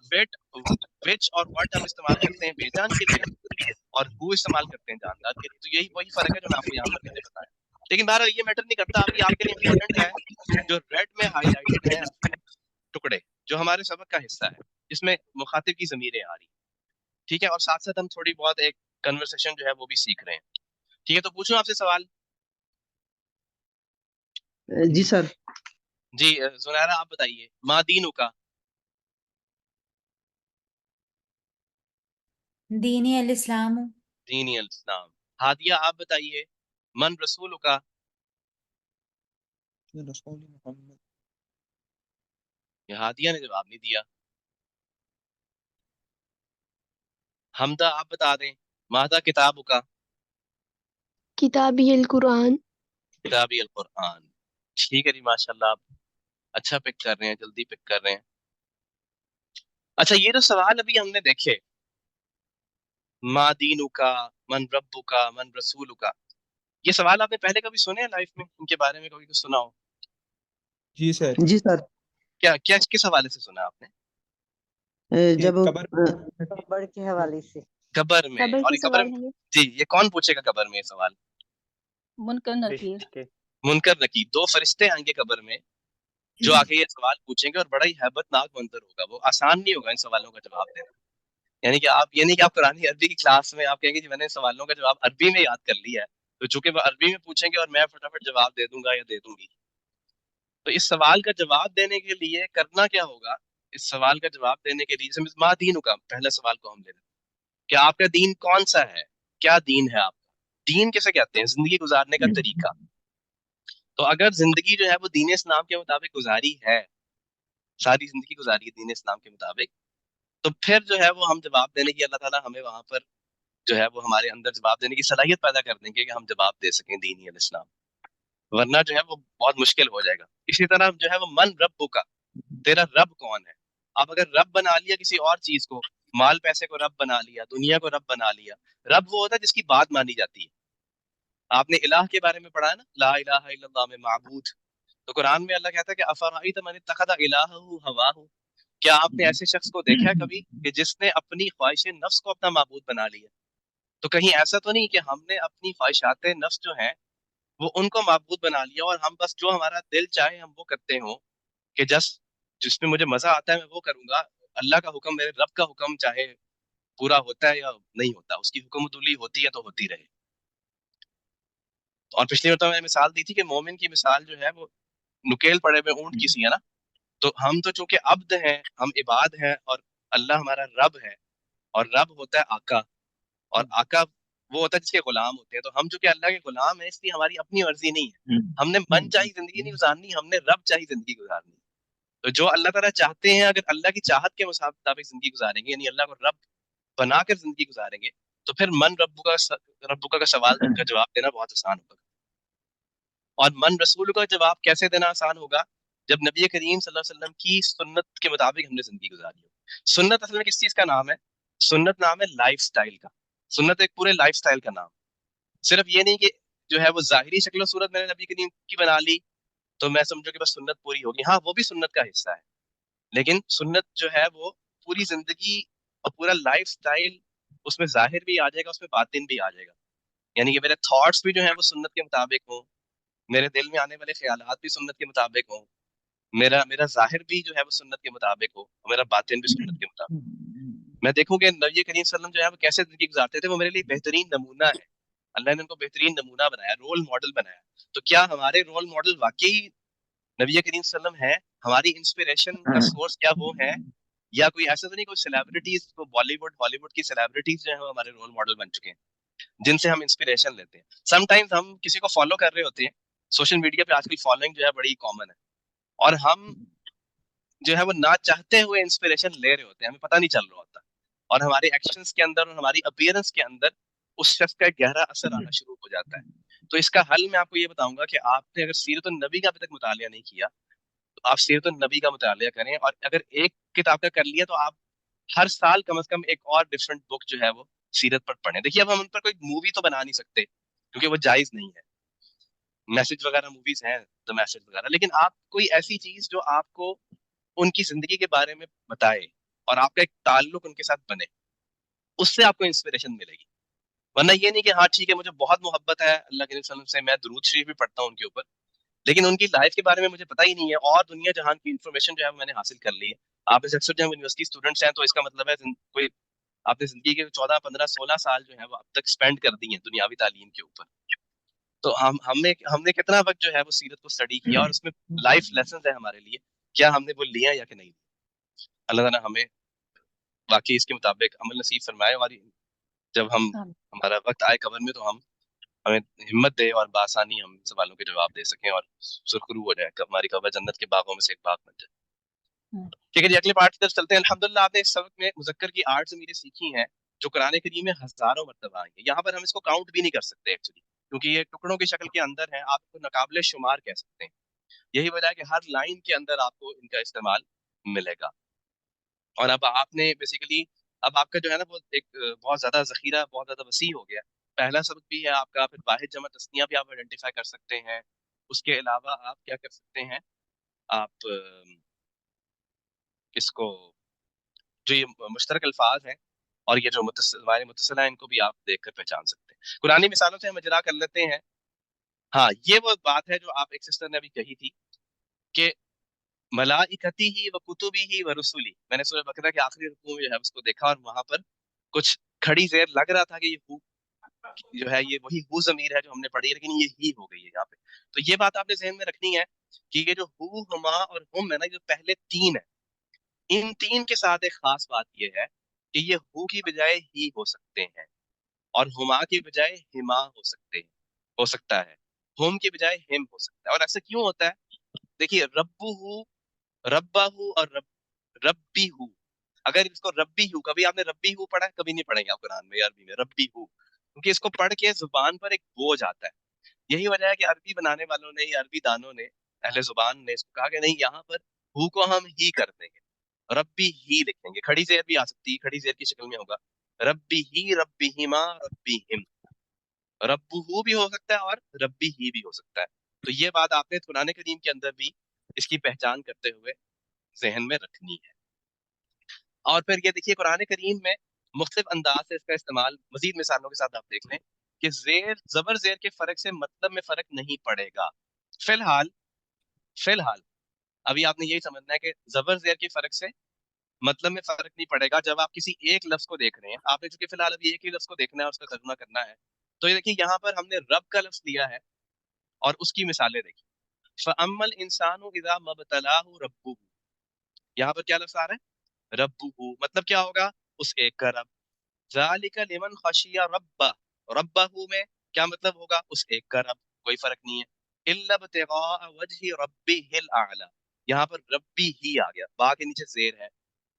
विच और व्हाट हम इस्तेमाल करते हैं बेजान के लिए, और हु इस्तेमाल करते हैं जानदार के लिए। तो यही वही फर्क है जो मैं आपको यहाँ पर मैंने बताया। लेकिन बहरहाल ये मैटर नहीं करता, अभी आपके लिए इंपॉर्टेंट है जो रेड में हाईलाइटेड है टुकड़े, जो हमारे सबक का हिस्सा है, जिसमें मुखातिब की ज़मीरें आ रही, ठीक है। और साथ साथ हम थोड़ी बहुत एक कन्वर्सेशन जो है वो भी सीख रहे हैं, ठीक है। तो पूछूं आपसे सवाल? जी सर। जी जुनैरा आप बताइए मा दीनु का। दीनी अल इस्लाम। दीनी अल इस्लाम। हादिया आप बताइए मन रसूल का। रसूल मोहम्मद। ये हादिया ने जवाब नहीं दिया। हमदा आप बता दें मादा किताब का। किताबी अल कुरान। किताबी अल कुरआन। ठीक है जी माशाल्लाह, आप अच्छा पिक कर रहे हैं, जल्दी पिक कर रहे हैं। अच्छा ये जो सवाल अभी हमने देखे, मा दीनुका, मन रब्बुका, मन रसूलुका। ये सवाल आपने पहले कभी सुने हैं लाइफ में? इनके बारे में कभी कुछ सुना हो? जी सर, जी सर। क्या क्या किस हवाले से सुना आपने? ये जब कबर कब्र के हवाले से। कब्र में। कब्र और के ये कब्र सवाल है ये, जी, ये कौन पूछेगा कब्र में ये सवाल? मुनकर नकीर। फरिश्ते। मुनकर नकीर, दो फरिश्ते आएंगे कब्र में जो आके ये सवाल पूछेंगे, और बड़ा ही हैबतनाक मंजर होगा। वो आसान नहीं होगा इन सवालों का जवाब देना। यानी कि आप ये नहीं कि आप कुरानी अरबी की क्लास में आप कहेंगे कि मैंने सवालों का जवाब अरबी में याद कर लिया है, तो चूंकि वो अरबी में पूछेंगे और मैं फटाफट जवाब दे दूंगा या दे दूंगी। तो इस सवाल का जवाब देने के लिए करना क्या होगा? इस सवाल का जवाब देने के लिए जैसे मा दीन का पहला सवाल को हम ले लेते हैं कि आपका दीन कौन सा है, क्या दीन है आपका? दीन किसे कहते हैं? जिंदगी गुजारने का तरीका। तो अगर जिंदगी जो है वो दीन इस्लाम के मुताबिक गुजारी है, सारी जिंदगी गुजारी है दीन इस्लाम के मुताबिक, तो फिर जो है वो हम जवाब देने की अल्लाह ताला हमें वहां पर जो है वो हमारे अंदर जवाब देने की सलाहियत पैदा कर देंगे कि हम जवाब दे सकें दीन ही इस्लाम। वरना जो है वो बहुत मुश्किल हो जाएगा। इसी तरह जो है वो मन रब्बु का, तेरा रब कौन है? आप अगर रब बना लिया किसी और चीज को, माल पैसे को रब बना लिया, दुनिया को रब बना लिया। रब वो होता है जिसकी बात मानी जाती है। आपने इलाह के बारे में पढ़ा है ना, ला इलाहा इल्लल्लाह में माबूद। तो कुरान में अल्लाह कहता है कि अफराईत मन इत्तखज़ इलाहहु हवाहु, क्या आपने ऐसे शख्स को देखा है कभी कि जिसने अपनी ख्वाहिश नफ्स को अपना माबूद बना लिया? तो कहीं ऐसा तो नहीं कि हमने अपनी ख्वाहिशात नफ्स जो हैं वो उनको माबूद बना लिया और हम बस जो हमारा दिल चाहे हम वो करते हो, कि जस्ट जिसमें मुझे मजा आता है मैं वो करूंगा। अल्लाह का हुक्म, मेरे रब का हुक्म चाहे पूरा होता है या नहीं होता, उसकी हुक्मतुली होती है तो होती रहे। और पिछली बार तो मैंने मिसाल दी थी कि मोमिन की मिसाल जो है वो नुकेल पड़े हुए ऊंट की सी है ना। तो हम तो चूंकि अब्द हैं, हम इबाद हैं, और अल्लाह हमारा रब है, और रब होता है आका, और आका वो होता है जिसके गुलाम होते हैं। तो हम चूंकि अल्लाह के गुलाम हैं, इसलिए हमारी अपनी मर्जी नहीं है, हमने मन चाही जिंदगी नहीं गुजारनी, हमने रब चाही जिंदगी गुजारनी। तो जो अल्लाह ताला चाहते हैं, अगर अल्लाह की चाहत के मुताबिक जिंदगी गुजारेंगे, यानी अल्लाह को रब बनाकर जिंदगी गुजारेंगे, तो फिर मन रब्बुका का सवाल का जवाब देना बहुत आसान होगा। और मन रसूल का जवाब कैसे देना आसान होगा? जब नबी करीम सल्लल्लाहु अलैहि वसल्लम की सुन्नत के मुताबिक हमने जिंदगी गुजारी हो। सुन्नत असल में किस चीज का नाम है? सुन्नत नाम है लाइफस्टाइल का। सुन्नत एक पूरे लाइफस्टाइल का नाम। सिर्फ ये नहीं कि जो है वो जाहिरी शक्ल सूरत मैंने नबी करीम की बना ली तो मैं समझो कि बस सुन्नत पूरी होगी। हाँ, वो भी सुन्नत का हिस्सा है, लेकिन सुन्नत जो है वो पूरी जिंदगी और पूरा लाइफस्टाइल, उसमें जाहिर भी आ जाएगा, उसमें बातिन भी आ जाएगा। यानी कि मेरे थॉट्स भी जो है वो सुन्नत के मुताबिक हो, मेरे दिल में आने वाले ख्यालात भी सुन्नत के मुताबिक हो, मेरा मेरा जाहिर भी जो है वो सुन्नत के मुताबिक हो, और मेरा बातिन भी सुन्नत के मुताबिक। मैं देखूं कि नबी करीम सल्लल्लाहु अलैहि वसल्लम जो है वो कैसे जिंदगी गुजारते थे, वो मेरे लिए बेहतरीन नमूना है। अल्लाह ने उनको बेहतरीन नमूना बनाया, रोल मॉडल बनाया। तो क्या हमारे रोल मॉडल वाकई नबी करीम सल्लल्लाहु अलैहि वसल्लम है? हमारी इंस्पिरेशन का सोर्स क्या वो है, या कोई ऐसा तो नहीं कोई सेलिब्रिटीज, तो बॉलीवुड हॉलीवुड की सेलिब्रिटीज जो है वो हमारे रोल मॉडल बन चुके हैं जिनसे हम इंस्पिरेशन लेते हैं? समटाइम्स हम किसी को फॉलो कर रहे होते हैं, सोशल मीडिया पे आजकल फॉलोइंग जो है बड़ी कॉमन है, और हम जो है वो ना चाहते हुए इंस्पिरेशन ले रहे होते हैं, हमें पता नहीं चल रहा होता, और हमारे एक्शंस के अंदर और हमारी अपीयरेंस के अंदर उस शख्स का एक गहरा असर आना शुरू हो जाता है। तो इसका हल मैं आपको ये बताऊंगा कि आपने अगर सीरत नबी का अभी तक मुतालिया नहीं किया, तो आप सीरत नबी का मुतालिया करें, और अगर एक किताब का कर लिया तो आप हर साल कम से कम एक और डिफरेंट बुक जो है वो सीरत पर पढ़ें। देखिए, अब हम उन पर कोई मूवी तो बना नहीं सकते क्योंकि वो जायज नहीं है, मैसेज वगैरह मूवीज हैं द मैसेज वगैरह, लेकिन आप कोई ऐसी चीज जो आपको उनकी जिंदगी के बारे में बताए और आपका एक ताल्लुक उनके साथ बने, उससे आपको इंस्पिरेशन मिलेगी। वरना ये नहीं कि हाँ ठीक है मुझे बहुत मोहब्बत है अल्लाह के वसल्लम से, मैं दुरूद शरीफ भी पढ़ता हूँ उनके ऊपर, लेकिन उनकी लाइफ के बारे में मुझे पता ही नहीं है, और दुनिया जहान की इन्फॉर्मेशन जो है वो मैंने हासिल कर ली है। आप इस अक्सर जो यूनिवर्सिटी स्टूडेंट्स हैं, तो इसका मतलब है कोई आपने जिंदगी के 14 15 16 साल जो है वो अब तक स्पेंड कर दिए हैं दुनियावी तालीम के ऊपर। तो हमने हमने कितना वक्त जो है वो सीरत को स्टडी किया, और उसमें लाइफ लेसन है हमारे लिए, क्या हमने वो लिया या कि नहीं। अल्लाह ताला हमें वाकई इसके मुताबिक अमल नसीब फरमाए, और जब हम हमारा वक्त आए कब्र में तो हम हमें हिम्मत दे और बासानी हम सवालों के जवाब दे सकें और सुरखरू हो जाए, हमारी कब्र जन्नत के बागों में से एक बाग बन जाए। ठीक है जी, अगले पार्ट की तरफ चलते हैं। अल्हम्दुलिल्लाह आपने इस सबक में मुज़क्कर की 8 ज़मीरें सीखी हैं जो कुरान करीम में हजारों मरतबा आई हैं। यहाँ पर हम इसको काउंट भी नहीं कर सकते एक्चुअली, क्योंकि ये टुकड़ों की शक्ल के अंदर है, आप इसको नाकाबिले शुमार कह सकते हैं। यही वजह है कि हर लाइन के अंदर आपको इनका इस्तेमाल मिलेगा। और अब आपने बेसिकली اب آپ کا جو ہے نا وہ ایک بہت زیادہ ذخیرہ بہت زیادہ وسیع ہو گیا. پہلا سبق بھی ہے آپ کا, پھر واحد جمع تثنیہ بھی آپ آئیڈینٹیفائی کر سکتے ہیں. اس کے علاوہ آپ کیا کر سکتے ہیں, آپ اس کو جو یہ مشترک الفاظ ہیں اور یہ جو متصل ہیں ان کو بھی آپ دیکھ کر پہچان سکتے ہیں. قرآنی مثالوں سے ہم اجرا کر لیتے ہیں. ہاں یہ وہ بات ہے جو آپ ایک سسٹر نے ابھی کہی تھی کہ ملائکتی ہی و کتبی ہی و رسولی. میں نے سورہ بقرہ کے آخری رکوع میں جو ہے اس کو دیکھا اور وہاں پر کچھ کھڑی زیر لگ رہا تھا کہ یہ ہو جو ہے یہ وہی ہو ضمیر ہے جو ہم نے پڑھی ہے, لیکن یہ ہی ہو گئی ہے یہاں پہ. تو یہ بات آپ نے ذہن میں رکھنی ہے کہ یہ جو ہو, ہما اور ہم ہے نا, جو پہلے تین ہیں, ان تین کے ساتھ ایک خاص بات یہ ہے کہ یہ ہو کی بجائے ہی ہو سکتے ہیں اور ہما کی بجائے ہما ہو سکتا ہے, ہم کی بجائے ہم ہو سکتا ہے. اور ایسا کیوں ہوتا ہے؟ دیکھیے ربو ہو, ربا ہو اور ربی ہو, اگر اس کو ربی ہو, کبھی آپ نے ربی ہو پڑھا ہے؟ کبھی نہیں پڑھیں گے آپ قرآن میں عربی میں ربی ہو, کیونکہ اس کو پڑھ کے زبان پر ایک بوجھ آتا ہے. یہی وجہ ہے کہ عربی بنانے والوں نے یا عربی دانوں نے, اہل زبان نے اس کو کہا کہ نہیں, یہاں پر ہو کو ہم ہی کر دیں گے, ربی ہی لکھیں گے. کھڑی زیر بھی آ سکتی ہے, کھڑی زیر کی شکل میں ہوگا ربی ہی, ربی ہما, ربی ہم. ربو ہو بھی ہو سکتا ہے اور ربی ہی بھی ہو سکتا ہے. تو یہ بات آپ نے قرآن کریم کے اندر بھی اس کی پہچان کرتے ہوئے ذہن میں رکھنی ہے. اور پھر یہ دیکھیے قرآن کریم میں مختلف انداز سے اس کا استعمال مزید مثالوں کے ساتھ آپ دیکھ لیں کہ زیر زبر زیر کے فرق سے مطلب میں فرق نہیں پڑے گا. فی الحال ابھی آپ نے یہی سمجھنا ہے کہ زبر زیر کے فرق سے مطلب میں فرق نہیں پڑے گا. جب آپ کسی ایک لفظ کو دیکھ رہے ہیں, آپ نے چونکہ فی الحال ابھی ایک ہی لفظ کو دیکھنا ہے اور اس کا ترجمہ کرنا ہے, تو یہ دیکھیے یہاں پر ہم نے رب کا لفظ لیا ہے اور اس کی مثالیں دیکھی. فَأَمَّا الْإِنسَانُ إِذَا مَا ابْتَلَاهُ رَبُّهُ, یہاں پر کیا لفظ آ رہا ہے؟ ربُّهُ, مطلب کیا ہوگا؟ اس ایک کا رب. ذَلِكَ لِمَنْ خَشِيَ رَبَّهُ, رَبَّهُ میں کیا مطلب ہوگا؟ اس ایک کا رب, کوئی فرق نہیں ہے. إِلَّا ابْتِغَاءَ وَجْهِ رَبِّهِ الْأَعْلَى, یہاں پر ربی ہی آ گیا, با کے نیچے زیر ہے.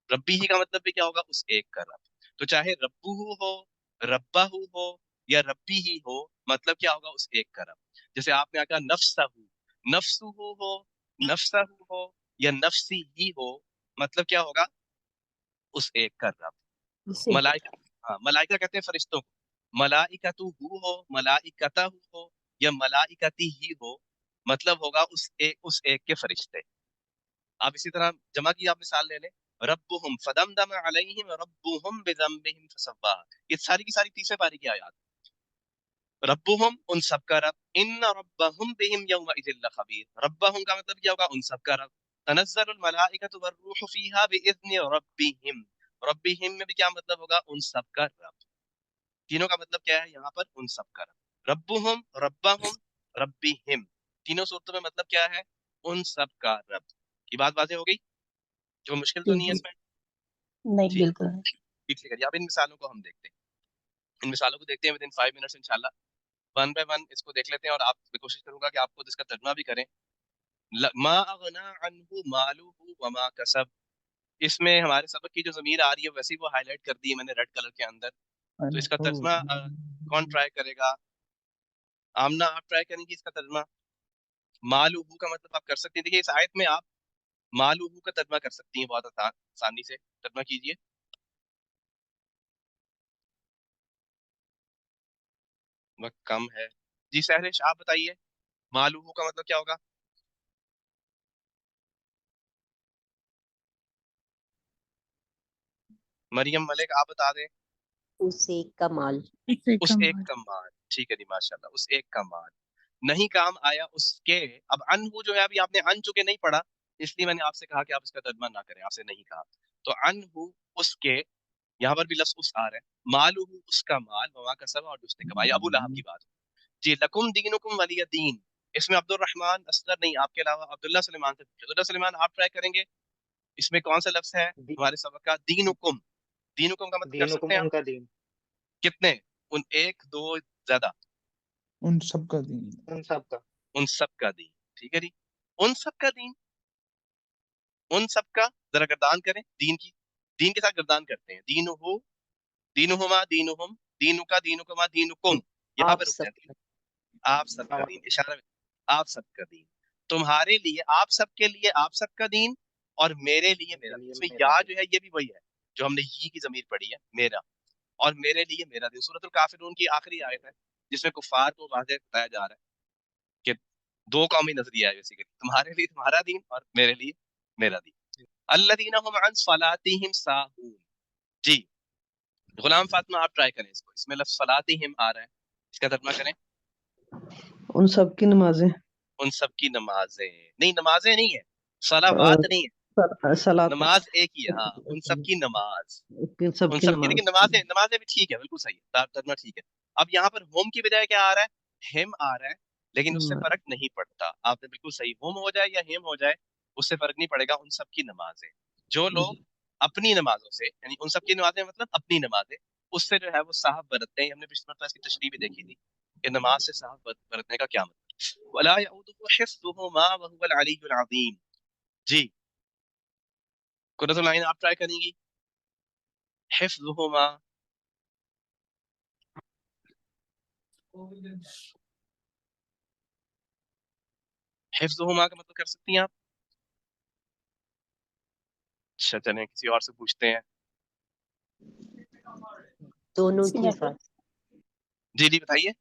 ربی ہی کا مطلب بھی کیا ہوگا؟ اس ایک کا رب. تو چاہے ربُّهُ ہو, ربَّهُ ہو یا ربی ہی ہو, مطلب کیا ہوگا؟ اس ایک کا رب. جیسے آپ نے کہا نفسہ, نفسہ ہو, نفسہ ہو یا نفسی ہی ہو, مطلب کیا ہوگا؟ اس ایک کا رب. ملائکہ, ہاں ملائکہ کہتے ہیں فرشتوں کو, ملائکتو ہو, ملائکتہ ہو یا ملائکتی ہی ہو, مطلب ہوگا اس ایک کے فرشتے. آپ اسی طرح جمع کی آپ مثال لے لیں, ربہم فدمدم علیہم ربہم بذنبہم فسواہا. یہ ساری کی ساری تیسرے پاری کی آیات. ربہم ان سب کا رب, ان ربہم بہم یومئذ لخبیر, ربہم کا مطلب کیا ہوگا؟ ان سب کا رب. تنزل الملائکۃ والروح فیہا باذن ربہم, ربہم میں بھی کیا مطلب ہوگا؟ ان سب کا رب. تینوں کا مطلب کیا ہے یہاں پر؟ ان سب کا رب. ربہم, ربہم, ربہم, تینوں صورتوں میں مطلب کیا ہے؟ ان سب کا رب. یہ بات واضح ہو گئی؟ جو مشکل تو نہیں ہے اس میں؟ نہیں جی بالکل ٹھیک ہے. اب ان مثالوں کو ہم دیکھتے ہیں, ان مثالوں کو دیکھتے ہیں ود ان 5 منٹس انشاءاللہ. ون بائی ون اس کو دیکھ لیتے ہیں اور آپ میں کوشش کروں گا کہ آپ کو اس کا ترجمہ بھی کریں. ما اغنا عنہ مالہ وما کسب, اس میں ہمارے سبق کی جو ضمیر آ رہی ہے ویسے ہی وہ ہائی لائٹ کر دی ہے میں نے ریڈ کلر کے اندر. تو اس کا ترجمہ کون ٹرائی کرے گا؟ آمنہ آپ ٹرائی کریں گی اس کا ترجمہ. مالہ کا مطلب آپ کر سکتے ہیں. دیکھیے اس آیت میں آپ مالہ کا ترجمہ کر سکتی ہیں بہت آسانی سے. ترجمہ کیجئے. وقت کم ہے. جی سہرش آپ بتائیے مالہ کا مطلب کیا ہوگا؟ مریم ملک آپ بتا دیں. اس ایک کا مال. اس ایک کا مال. ٹھیک ہے جی ماشاءاللہ, اس ایک کا مال. نہیں کام آیا اس کے. اب انہو جو ہے ابھی آپ نے ان چکے نہیں پڑھا, اس لیے میں نے آپ سے کہا کہ آپ اس کا ترجمہ نہ کریں, آپ سے نہیں کہا. تو انہو اس کے, یہاں پر بھی لفظ اس آ رہا ہے. مالہ اس کا مال, وما کسب اور اس نے کمایا. ابو لہب کی بات. جی لکم دینکم ولی دین, اس میں عبد الرحمن اصغر نہیں, آپ کے علاوہ عبداللہ سلیمان سے پوچھا. عبداللہ سلیمان آپ ٹرائی کریں گے. اس میں کون سا لفظ ہے ہمارے سبق کا؟ دینکم. دینکم کا مطلب کر سکتے دینکم ہیں ان آپ کا دین, کتنے؟ ان ایک دو زیادہ؟ ان سب کا دین. ان سب کا. ان سب کا دین. ٹھیک ہے جی, ان سب کا دین. ان سب کا ذرا گردان کریں, دین کی, دین کے ساتھ گردان کرتے ہیں. دین ہو, دینہما, دینہم, دینو کا, دینکما, دینکم. یہاں آپ پہ رک سب جاتی ہے. آپ سب کا دین, اشارہ میں آپ سب کا دین, تمہارے لیے, آپ سب کے لیے آپ سب کا دین, اور میرے لیے میرا دین. اس میں یا جو ہے یہ بھی وہی ہے جو हमने ये की ज़मीर पढ़ी है, मेरा, और मेरे लिए मेरा दिन। सूरत काफिरून की आखिरी आयत है जिसमें कुफार को वाज़ेह बताया जा रहा है कि दो कौमी नजरिया है बेसिकली, तुम्हारे लिए तुम्हारा दीन और मेरे लिए मेरा दीन। अल्लज़ीना हुम अन सलातिहिम साहून। जी गुलाम फातिमा आप ट्राई करें इसको, इसमें लफ्ज़ सलातिहिम आ रहा है, इसका तर्जुमा करें। उन सब की नमाजें, उन सब की नमाजें नहीं, नमाजें नहीं है, सलावात नहीं है, सलात, नमाज एक ही है। हाँ, उन सब की नमाज, इन सब उन की सब की, नमाज। लेकिन नमाजें नमाजें भी ठीक है, बिल्कुल सही है, तर्जुमा ठीक है। अब यहाँ पर होम की बजाय क्या आ रहा है, हिम आ रहा है, लेकिन उससे फर्क नहीं पड़ता। आपने बिल्कुल सही, होम हो जाए या हिम हो जाए उससे फर्क नहीं पड़ेगा। उन सब की नमाजें, जो लोग अपनी नमाजों से, यानी उन सब की नमाजें मतलब अपनी नमाजें, उससे जो है वो साहब बरतते हैं। हमने पिछली मरतबा इसकी तशरीह भी देखी थी कि नमाज से साहब बरतने का क्या मतलब। वला यऊदुहु हिफ्ज़ुहुमा व हुवल अलियुल अज़ीम। जी कुर्रतुल आइन आप ट्राई करेंगी। हिफ्ज़ुहुमा, हिफ्ज़ुहुमा का मतलब कर सकती हैं आप? अच्छा चलें किसी और से पूछते हैं। दोनों इसमें की है तो हिफाजत, जी जी बताइए।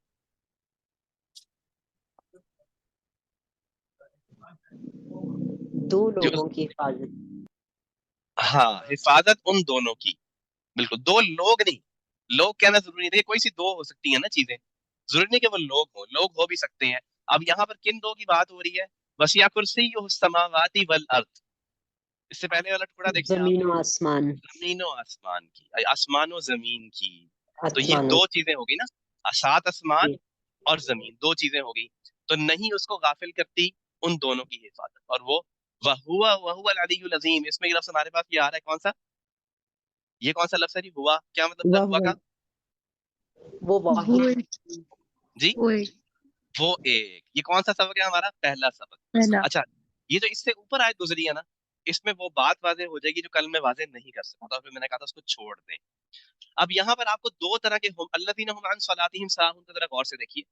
दो जो लोगों की हिफाजत, हाँ, हिफाजत उन दोनों की, बिल्कुल, दो लोग नहीं, लोग कहना जरूरी नहीं। देखिए कोई सी दो हो सकती है ना चीजें, जरूरी नहीं कि वो लोग हो भी सकते हैं। अब यहाँ पर किन दो की बात हो रही है, वसिया कुर्सियुहु समावाति वल अर्द। इससे पहले वाला टुकड़ा देखिए आप, जमीन और आसमान, जमीन और आसमान की, आसमान और जमीन की, तो ये आसमानों दो चीजें होगी ना, सात आसमान की। और जमीन, दो चीजें होगी, तो नहीं उसको गाफिल करती उन दोनों की हिफाजत। और वो वहुवा वहुवल अलियुल अज़ीम, इसमें ये लफ्ज हमारे पास ये आ रहा है, कौन सा, ये कौन सा लफ्ज है जी, हुआ, क्या मतलब था वाह हुआ वाह, का? वो वाहिद, जी वो एक, ये कौन सा सबक है हमारा, पहला सबक। पहला। अच्छा, ये जो इससे ऊपर आयत गुजरी है ना, इसमें वो बात वाज़ेह हो जाएगी जो कल मैं वाज़ेह नहीं कर सका था, फिर मैंने कहा था उसको छोड़ दें। अब यहाँ पर आपको दो तरह के हुम, अल्लज़ीना हुम अन सलातिहिम साहून को जरा गौर से देखिए।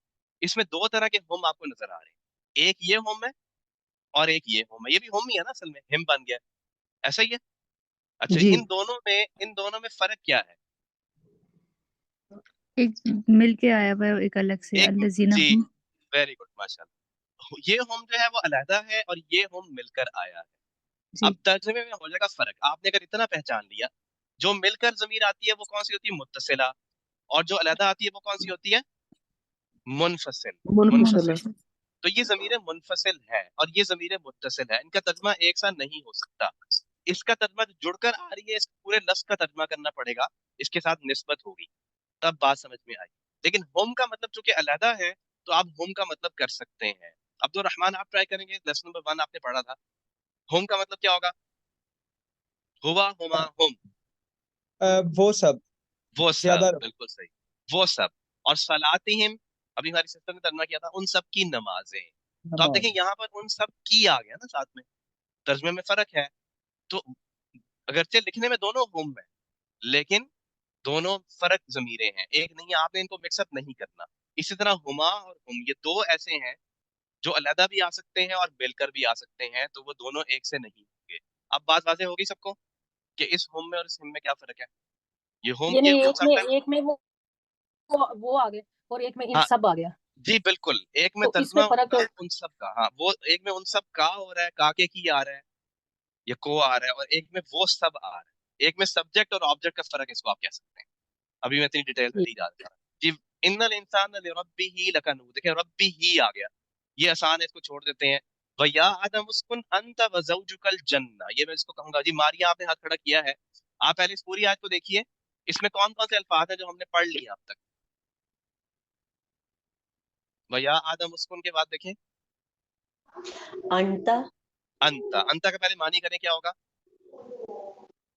इसमें दो तरह के हुम आपको नजर आ रहे हैं, एक ये हुम है और एक ये हुम है। ये भी हुम ही है ना, असल में हिम बन गया, ऐसा ही है। अच्छा, जी इन दोनों में फर्क क्या है? एक मिल के आया हुआ है, एक अलग से एक, अल्लज़ीना जी हम। वेरी गुड माशाल्लाह, ये हुम जो है वो अलहदा है और ये हुम मिलकर आया है। जी अब तर्जुमे में हो जाएगा फर्क। आपने अगर इतना पहचान लिया, जो मिलकर जमीर आती है वो कौन सी होती है, मुत्तसिला, और जो अलहदा आती है वो कौन सी होती है, मुनफसिल। मुनफसिल है। मुनफसिल, तो ये जमीर मुनफसिल है और ये जमीर मुत्तसिल है, इनका तर्जुमा एक सा नहीं हो सकता। इसका तर्जुमा जो जुड़कर आ रही है, इस पूरे लफ्ज का तर्जुमा करना पड़ेगा, इसके साथ निस्बत होगी, तब बात समझ में आई। लेकिन होम का मतलब चूंकि अलहदा है, तो आप होम का मतलब कर सकते हैं। अब्दुल रहमान आप ट्राई करेंगे, लेसन नंबर 1 आपने पढ़ा था, होम का मतलब क्या होगा, हुआ हुमा हुम, वो सब, वो सब, ज्यादा बिल्कुल सही, वो सब। और सलातिहिम, अभी हमारी सिस्टर ने तर्जुमा किया था, उन सब की नमाजें। तो आप देखें नमाज। यहाँ पर उन सब की आ गया ना साथ में, तर्जुमे में फर्क है। तो अगरचे लिखने में दोनों हुम है, लेकिन दोनों फर्क जमीरें हैं, एक नहीं है, आपने इनको मिक्सअप नहीं करना। इसी तरह हुमा और हुम, ये दो ऐसे हैं जो अलहदा भी आ सकते हैं और मिलकर भी आ सकते हैं, तो वो दोनों एक से नहीं होंगे। अब बात वाज़ेह होगी सबको कि इस हुम में और इस हुम में क्या फर्क है। ये हुम, ये ये नहीं, उन सब है। एक में वो आ गए और एक में इन हाँ सब आ गया, जी बिल्कुल, एक में तो इसमें तर्जुमा फर्क होगा तो उन सब का, हाँ वो एक में उन सब का हो रहा है, का के की आ रहा है, ये को आ रहा है, और एक में वो सब आ रहा है। एक में सब्जेक्ट और ऑब्जेक्ट का फर्क, इसको आप कह सकते हैं। अभी मैं इतनी डिटेल में नहीं जा रहा जी। इन्नल इंसान लिरब्बिही लकनूद, देखिए रब्बी ही आ गया, ये आसान है, इसको छोड़ देते हैं। वया आदम उस्कुन अंत व ज़ौजुकल जन्ना, ये मैं इसको कहूंगा जी। मारिया आपने हाथ खड़ा किया है, आप पहले इस पूरी आयत को देखिए, इसमें कौन कौन से अल्फाज हैं जो हमने पढ़ लिए अब तक। वया आदम उस्कुन के बाद देखें, अंता, अंता, अंता का पहले मानी करें क्या होगा,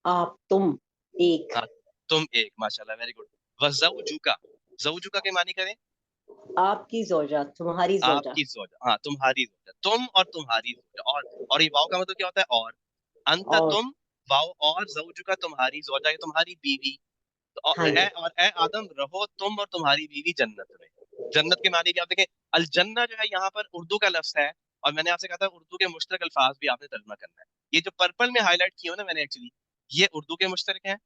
आप, तुम, एक, हाँ तुम एक, माशाल्लाह वेरी गुड। वज़ौजुका, ज़ौजुका के मानी करें, आपकी जोजा, तुम्हारी जोजा, आपकी जोजा, हाँ तुम्हारी जोजा, तुम और तुम्हारी जोजा। और ये वाव का मतलब क्या होता है, और। अंता और तुम, वाव और, ज़ौजुका तुम्हारी जोजा, ये तुम्हारी बीवी। तो हाँ जी, और ए आदम रहो तुम और तुम्हारी बीवी जन्नत में। जन्नत के मानी भी आप देखें, अल जन्ना जो है यहाँ पर उर्दू का लफ्ज है, और मैंने आपसे कहा था उर्दू के मुश्तरक अल्फाज भी आपने तर्जुमा करना है। ये जो पर्पल में हाईलाइट किए हो ना मैंने, एक्चुअली ये उर्दू के मुश्तरक हैं,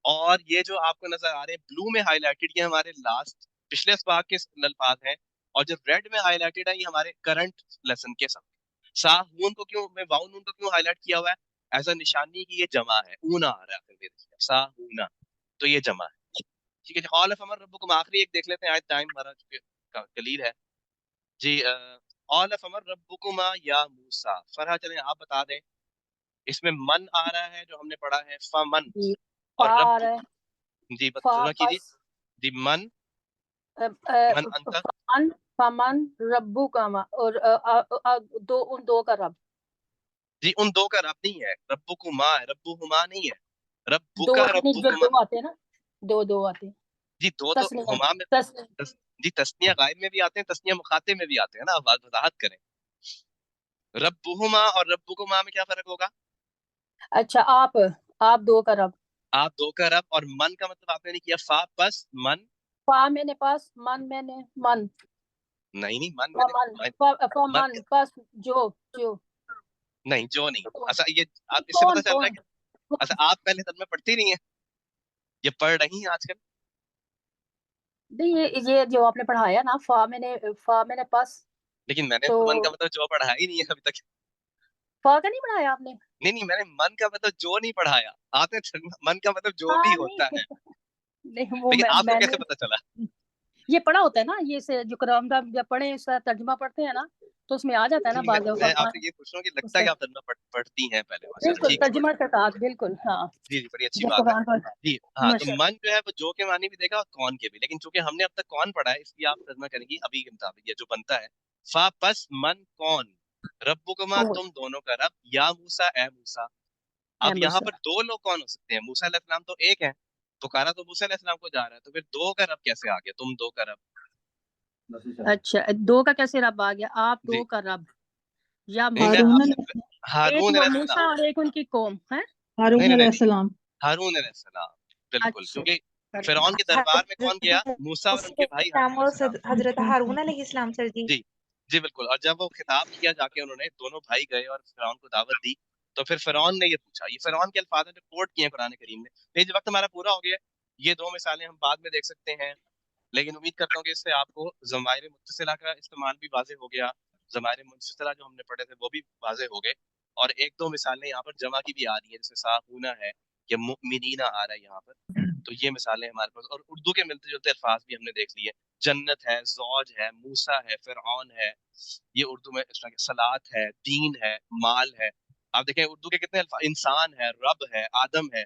اور یہ جو آپ کو نظر آ رہے ہیں بلو میں ہائی لائٹڈ، یہ ہمارے لاسٹ پچھلے اسباق کے الفاظ ہیں، اور جو ریڈ میں ہائی لائٹڈ ہے یہ ہمارے کرنٹ لیسن کے ساتھ۔ ساہون کو کیوں میں واؤ نون کو کیوں ہائی لائٹ کیا ہوا ہے؟ ایز اے نشانی کی یہ جمع ہے، اونا آ رہا ہے آخر میں، ساہونا، تو یہ جمع ہے، ٹھیک ہے جی۔ قال فمن ربکم، آخری ایک دیکھ لیتے ہیں، آج ٹائم ہمارا چونکہ قلیل ہے جی۔ قال فمن ربکما یا موسیٰ، فرحہ چلیں آپ بتا دیں، اس میں من آ رہا ہے جو ہم نے پڑھا ہے فمن، جی اور فا رب آ رہا ہے، جی فا ترجمہ کیجیے پس جی۔ من من انت فمن فمن ربو کاما، اور ان دو کا رب، جی، ان دو کا رب نہیں ہے، ربکما ہے، ربہما نہیں ہے، دو ربکا یعنی جو ربکما، دو آتے ہیں نا، دو آتے ہیں، جی دو تو تسنیہ ہما میں تسنیہ۔ جی تسنیہ غائب میں بھی آتے ہیں، تسنیہ مخاطب میں بھی آتے ہیں نا، آپ وضاحت کریں۔ ربہما اور ربکما میں کیا فرق ہوگا؟ اچھا آپ دو کا رب، آپ دو کا رب، اور من کا مطلب آپ نے نہیں کیا، فا پس من، فا میں نے پاس، من میں نے من، نہیں من میں فمن نے من فمن پس جو نہیں، جو نہیں، کون اچھا یہ آپ اس سے پتہ چل رہا کون ہے کہ اچھا آپ پہلے ترجمہ پڑھتی نہیں ہیں، یہ پڑھ رہی ہیں آج کل؟ نہیں، یہ جو آپ نے پڑھایا نا، فا میں نے پاس، لیکن میں نے تو من کا مطلب جو پڑھایا ہی نہیں ہے ابھی تک۔ فا کا نہیں پڑھایا آپ نے؟ نہیں میں نے من کا مطلب جو نہیں پڑھایا، آپ نے من کا مطلب جو بھی ہاں ہوتا ہے، نہیں وہ لیکن آپ کو میں کیسے نے پتہ چلا؟ یہ پڑھا ہوتا ہے نا، یہ سے جو قرآن کا جب پڑھیں اس کا ترجمہ پڑھتے ہیں نا، تو اس میں آ جاتا ہے نا جی بعض میں آپ فرمان، سے یہ پوچھ رہا ہوں کہ اس لگتا ہے سے کہ آپ ترجمہ پڑھتی ہیں پہلے، ماشاءاللہ، بالکل ٹھیک ہے جی ترجمہ کے ساتھ، بالکل ہاں، جی بڑی اچھی جب بات ہے قرآن کا جی۔ ہاں تو ماشاء من جو ہے وہ جو کے معنی بھی دے گا اور کون کے بھی، لیکن چونکہ ہم نے اب تک کون پڑھا ہے اس لیے آپ ترجمہ کریں گی ابھی کے مطابق، یہ جو بنتا ہے فا پس من کون، ربکما کون، تم دونوں کا رب، یا موسیٰ اے موسیٰ۔ اے اب یہاں موسیٰ۔ پر دو لوگ کون ہو سکتے ہیں؟ موسیٰ علیہ السلام تو ایک ہے، پکارا تو موسیٰ علیہ السلام کو جا رہا ہے، تو پھر دو کا رب کیسے آ گیا؟ تم دو کا رب اچھا دو کا کیسے رب آ گیا؟ آپ جی۔ دو کا رب یا نہیں میں موسیٰ، آپ سے ایک ہارون وہ علیہ السلام، موسیٰ اور ایک ان کی قوم ہے۔ نہیں نہیں نہیں ہارون علیہ السلام، بالکل، اچھا کیونکہ فرعون کے دربار میں کون گیا؟ موسیٰ اور ان کے بھائی ہارون علیہ السلام۔ حضرت ہارون علیہ السلام سر جی۔ جی جی بالکل، اور جب وہ خطاب کیا جا کے، انہوں نے دونوں بھائی گئے اور فرعون کو دعوت دی، تو پھر فرعون نے یہ پوچھا، یہ فرعون کے الفاظ ہیں جو کوٹ کیے ہیں قرآن کریم میں۔ یہ وقت ہمارا پورا ہو گیا ہے، یہ دو مثالیں ہم بعد میں دیکھ سکتے ہیں، لیکن امید کرتا ہوں کہ اس سے آپ کو ضمائر متصلہ کا استعمال بھی واضح ہو گیا، ضمائر منفصلہ جو ہم نے پڑھے تھے وہ بھی واضح ہو گئے، اور ایک دو مثالیں یہاں پر جمع کی بھی آ رہی ہیں، جیسے ساہونہ ہے یا مؤمنین آ رہا ہے یہاں پر، تو یہ مثالیں ہمارے پاس، اور اردو کے ملتے جلتے الفاظ بھی ہم نے دیکھ لیے، جنت ہے، زوج ہے، موسیٰ ہے، فرعون ہے، یہ اردو میں اس طرح کے، صلات ہے، دین ہے، مال ہے، آپ دیکھیں اردو کے کتنے الفاظ، انسان ہے، رب ہے، آدم ہے،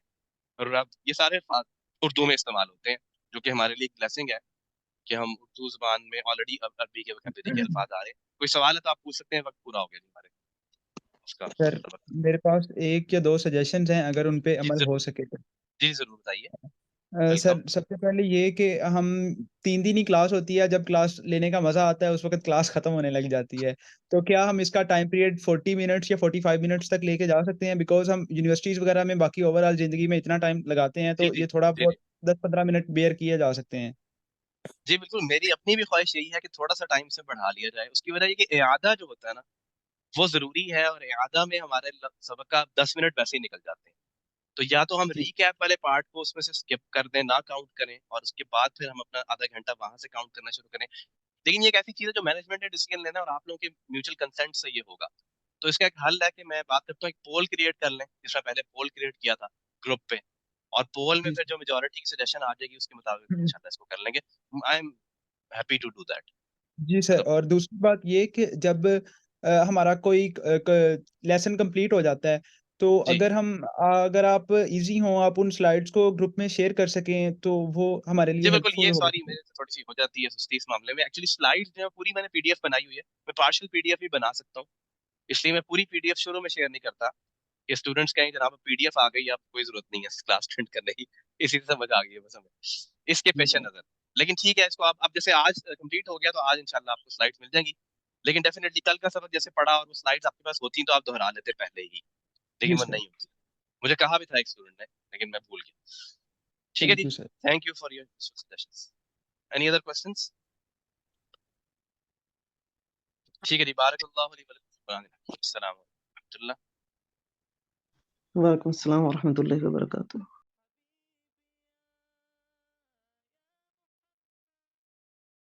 رب، یہ سارے الفاظ اردو میں استعمال ہوتے ہیں، جو کہ ہمارے لیے ایک بلیسنگ ہے کہ ہم اردو زبان میں آلریڈی عربی کے وکیبلری کے الفاظ آ رہے ہیں۔ کوئی سوال ہے تو آپ پوچھ سکتے ہیں، وقت پورا ہو گیا جی ہمارے اس کا۔ سر میرے پاس ایک یا دو سجیشنز ہیں، اگر ان پہ جی عمل ہو ضرور، سکے تو۔ جی ضرور بتائیے، سر ویلکم۔ سب سے پہلے یہ کہ ہم 3 دن ہی کلاس ہوتی ہے، جب کلاس لینے کا مزہ آتا ہے اس وقت کلاس ختم ہونے لگ جاتی ہے، تو کیا ہم اس کا ٹائم پیریڈ 40 منٹس یا 45 منٹس تک لے کے جا سکتے ہیں؟ بیکاز ہم یونیورسٹیز وغیرہ میں باقی اوور آل زندگی میں اتنا ٹائم لگاتے ہیں، جی تو جی یہ تھوڑا جی بہت جی 10-15 منٹ بیئر کیے جا سکتے ہیں۔ جی بالکل، میری اپنی بھی خواہش یہی ہے کہ تھوڑا سا ٹائم سے بڑھا لیا جائے، اس کی وجہ یہ کہ اعادہ جو ہوتا ہے نا وہ ضروری ہے، اور اعادہ میں ہمارے سبق کا 10 منٹ ویسے ہی نکل جاتے ہیں، تو یا تو ہم جی ریکیپ والے پارٹ کو اس میں سے اسکپ کر دیں، نہ کاؤنٹ کریں، اور اس کے بعد پھر ہم اپنا آدھا گھنٹہ وہاں سے کاؤنٹ کرنا شروع کریں، لیکن یہ ایک ایسی چیز ہے جو مینجمنٹ نے ڈیسیجن لینا ہے، اور آپ لوگوں کے میوچل کنسنٹ سے یہ ہوگا، تو اس کا ایک حل ہے کہ میں بات کرتا ہوں، ایک پول کریٹ کر لیں، جس میں پہلے پول کریٹ کیا تھا گروپ پہ، اور پول میں جی پھر جو میجورٹی کی سجیشن آ جائے گی اس کے مطابق انشاءاللہ اس کو کر لیں گے۔ I am happy to do that. جی سر، اور دوسری بات یہ کہ جب ہمارا کوئی لیسن کمپلیٹ ہو جاتا ہے، تو جی اگر آپ ایزی ہوں، آپ ان سلائیڈس کو گروپ میں شیئر کر سکیں تو وہ ہمارے جی لیے ہیلپ بالکل، فل یہ ہوگا۔ سوری میرے سے تھوڑی سی ہو جاتی ہے سستی اس معاملے میں، ایکچولی سلائڈ جو ہے پوری میں نے پی ڈی ایف بنائی ہوئی ہے، میں پارشل پی ڈی ایف بھی بنا سکتا ہوں، اس لیے میں پوری پی ڈی ایف شروع میں شیئر نہیں کرتا کہ اسٹوڈنٹس کہیں جناب پی ڈی ایف آ گئی، اب کوئی ضرورت نہیں ہے کلاس اٹینڈ کرنے کی، اسی سے سمجھ آ گئی ہے بس ہمیں اس کے پیش نظر، لیکن ٹھیک ہے، اس کو آپ اب جیسے آج کمپلیٹ ہو گیا تو آج انشاءاللہ آپ کو سلائڈس مل جائیں گی، لیکن ڈیفینیٹلی کل کا سبق جیسے پڑھا اور وہ سلائڈس آپ کے پاس ہوتی تو آپ دہرا لیتے پہلے ہی، جی لیکن وہ سر، نہیں ہوتی، مجھے کہا بھی تھا ایک اسٹوڈنٹ نے لیکن میں بھول گیا۔ ٹھیک ہے تھینک جی، you sir. Thank you for your suggestions, any other questions? ٹھیک ہے جی، بارک اللہ علی ولکم، السلام علیکم و رحمۃ اللہ۔ وعلیکم السلام ورحمۃ اللہ وبرکاتہ۔